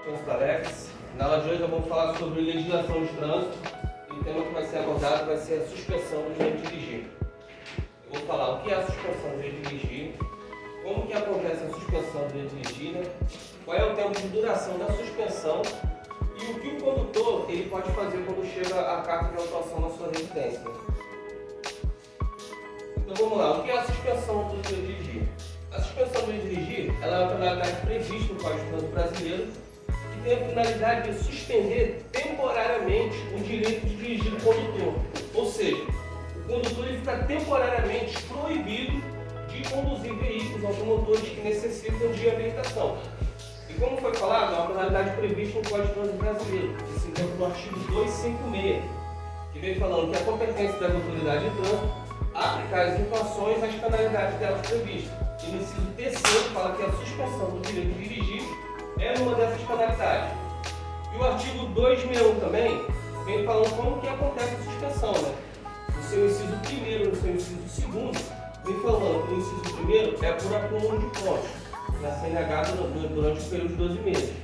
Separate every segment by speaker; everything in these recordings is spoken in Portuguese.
Speaker 1: Eu sou Alex. Na aula de hoje eu vou falar sobre legislação de trânsito e o tema que vai ser abordado vai ser a suspensão do direito de dirigir. Eu vou falar o que é a suspensão do direito de dirigir, como que acontece a suspensão do direito de dirigir, qual é o tempo de duração da suspensão e o que o condutor ele pode fazer quando chega a carta de autuação na sua residência. Então vamos lá, o que é a suspensão do direito de dirigir? A suspensão do direito de dirigir ela é uma penalidade prevista no Código de Trânsito Brasileiro que tem a finalidade de suspender temporariamente o direito de dirigir o condutor. Ou seja, o condutor ele fica temporariamente proibido de conduzir veículos automotores que necessitam de habilitação. E como foi falado, é uma penalidade prevista no Código de Trânsito Brasileiro, que se encontra no artigo 256, que vem falando que a competência das autoridades de trânsito aplicar as infrações às penalidades delas previstas. E no inciso terceiro fala que a suspensão do direito de dirigir é uma dessas penalidades. E o artigo 261 também vem falando como que acontece a suspensão, No seu inciso primeiro, no seu inciso segundo, vem falando que o inciso primeiro é por acúmulo de pontos, na CNH durante o período de 12 meses.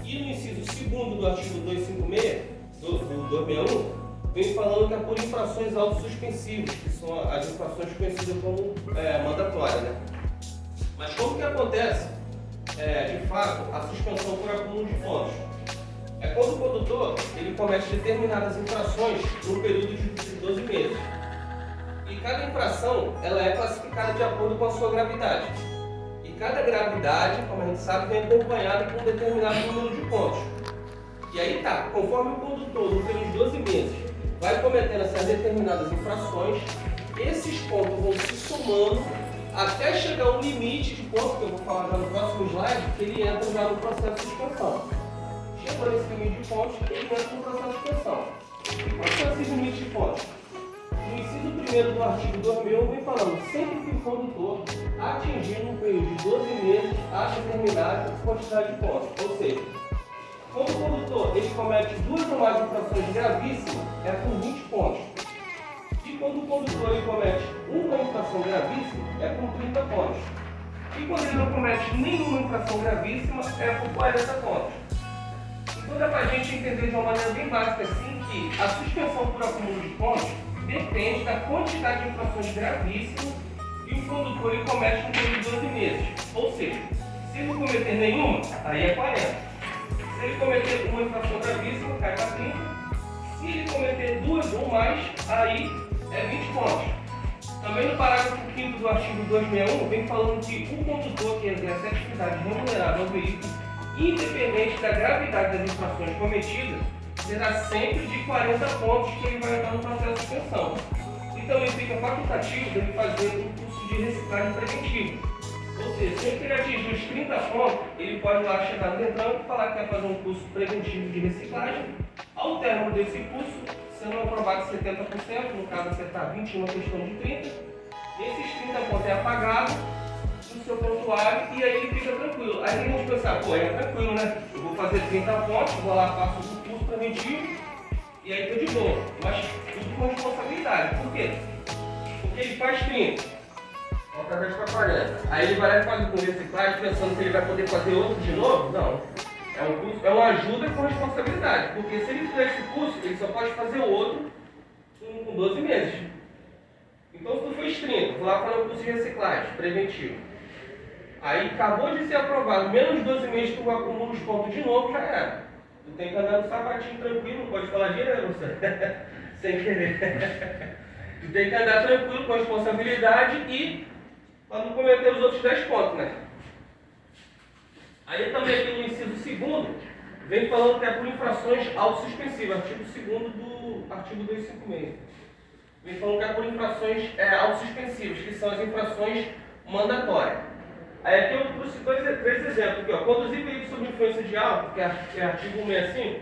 Speaker 1: E no inciso segundo do artigo 256, do 261, vem falando que é por infrações autossuspensivas, que são as infrações conhecidas como mandatórias, Mas como que acontece, de fato, a suspensão por acúmulo de pontos? É quando o condutor ele comete determinadas infrações no período de 12 meses. E cada infração ela é classificada de acordo com a sua gravidade. E cada gravidade, como a gente sabe, vem acompanhada com um determinado número de pontos. E aí tá, conforme o condutor, no período de 12 meses, vai cometendo essas determinadas infrações, esses pontos vão se somando até chegar ao limite de pontos, que eu vou falar já no próximo slide, que ele entra já no processo de suspensão. Chegou nesse limite de pontos, ele entra no processo de suspensão. E quais são esses limites de pontos? No inciso 1 do artigo 2000 vem falando sempre que o condutor atingir no período de 12 meses a determinada quantidade de pontos. Ou seja, quando o condutor ele comete duas ou mais infrações gravíssimas, é por 20 pontos. E quando o condutor ele comete uma infração gravíssima, é por 30 pontos. E quando ele não comete nenhuma infração gravíssima, é por 40 pontos. Então dá para a gente entender de uma maneira bem básica assim que a suspensão por acúmulo de pontos depende da quantidade de infrações gravíssimas que o condutor ele comete no período de 12 meses. Ou seja, se ele não cometer nenhuma, aí é 40. Se ele cometer uma infração gravíssima, cai para 30. Se ele cometer duas ou mais, aí é 20 pontos. Também no parágrafo 5º do artigo 261, vem falando que o condutor que exerce atividade remunerada ao veículo, independente da gravidade das infrações cometidas, será sempre de 40 pontos que ele vai entrar no processo de suspensão. Então ele fica facultativo de ele fazer um curso de reciclagem preventiva. Ou seja, sempre que ele atingir os 30 pontos, ele pode lá chegar no Detran e falar que quer fazer um curso preventivo de reciclagem. Ao término desse curso, sendo aprovado 70%, no caso acertar 20 uma questão de 30, esses 30 pontos é apagado no seu prontuário e aí ele fica tranquilo. Aí a gente pensa, é tranquilo, Eu vou fazer 30 pontos, vou lá, faço o curso preventivo e aí tô de boa. Mas tudo com responsabilidade. Por quê? Porque ele faz 30. Outra vez para 40. Aí ele vai lá e faz o curso de reciclagem pensando que ele vai poder fazer outro de novo? Não. É um curso, é uma ajuda com responsabilidade. Porque se ele fizer esse curso, ele só pode fazer o outro com 12 meses. Então se tu fez 30, vou lá fazer um curso de reciclagem preventivo. Aí acabou de ser aprovado, menos 12 meses tu acumula os pontos de novo, já era. Tu tem que andar no sapatinho tranquilo, não pode falar dinheiro, você. Sem querer. Tu tem que andar tranquilo, com responsabilidade e para não cometer os outros 10 pontos, Aí também aqui no inciso 2º, vem falando que é por infrações autossuspensivas, artigo 2º do artigo 256. Vem falando que é por infrações autossuspensivas, que são as infrações mandatórias. Aí aqui eu trouxe três exemplos. Aqui, conduzir veículo sob influência de álcool, que é artigo 165,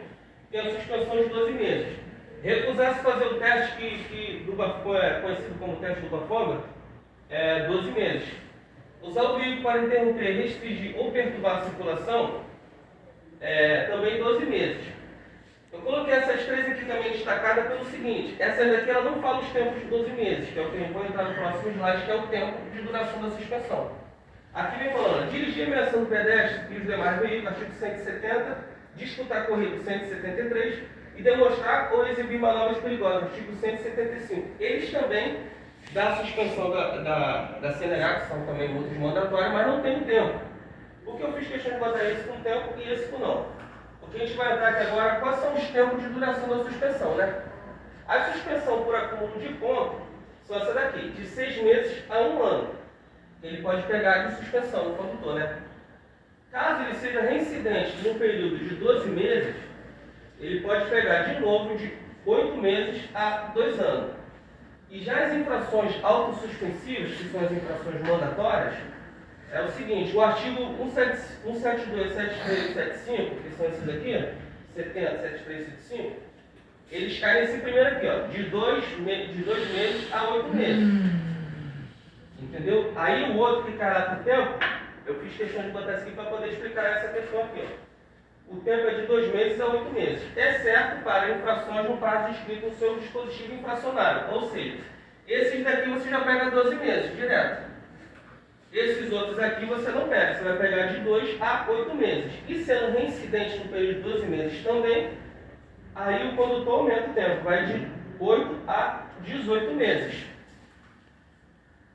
Speaker 1: tem a suspensão de 12 meses. Recusar-se fazer o teste conhecido como teste do bafômetro, 12 meses. Usar o veículo para interromper, restringir ou perturbar a circulação, também 12 meses. Eu coloquei essas três aqui também destacadas pelo seguinte: essas daqui ela não fala os tempos de 12 meses, que é o que eu vou entrar no próximo slide, que é o tempo de duração da suspensão. Aqui vem falando, dirigir ameaçando pedestre e os demais veículos, artigo 170, disputar corrida, 173, e demonstrar ou exibir manobras perigosas, artigo 175. Eles também dão suspensão da CNH, que são também multas mandatórias, mas não tem um tempo. Por que eu fiz questão de botar esse com tempo e esse com não? Porque a gente vai entrar aqui agora, quais são os tempos de duração da suspensão, né? A suspensão por acúmulo de ponto são essa daqui, de 6 meses a 1 ano. Ele pode pegar de suspensão no condutor, né? Caso ele seja reincidente num período de 12 meses, ele pode pegar de novo de 8 meses a 2 anos. E já as infrações autossuspensivas, que são as infrações mandatórias, é o seguinte, o artigo 172, 73 e 75, que são esses aqui, 70, 73 e 75, eles caem nesse primeiro aqui, ó, de 2 meses a 8 meses. Entendeu? Aí o outro que cai lá por tempo, eu fiz questão de botar isso aqui para poder explicar essa questão aqui, ó. O tempo é de 2 meses a 8 meses. É certo para infrações no prazo descrito no seu dispositivo infracionário. Ou seja, esses daqui você já pega 12 meses, direto. Esses outros aqui você não pega, você vai pegar de 2 a 8 meses. E sendo reincidente no período de 12 meses também, aí o condutor aumenta o tempo, vai de 8 a 18 meses.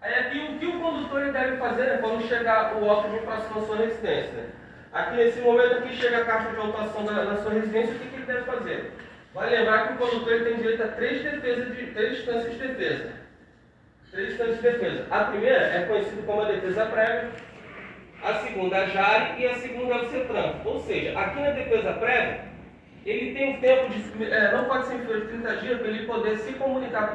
Speaker 1: Aí aqui o que o condutor ele deve fazer, né, quando chegar o auto de infração na sua residência? Né? Aqui nesse momento aqui chega a carta de autuação na sua residência, o que ele deve fazer? Vai lembrar que o condutor ele tem direito a 3 instâncias de defesa. 3 instâncias de defesa. A primeira é conhecida como a defesa prévia, a segunda a jare e a segunda é o CETRAN. Ou seja, aqui na defesa prévia, ele tem um tempo de, não pode ser inferior de 30 dias para ele poder se comunicar com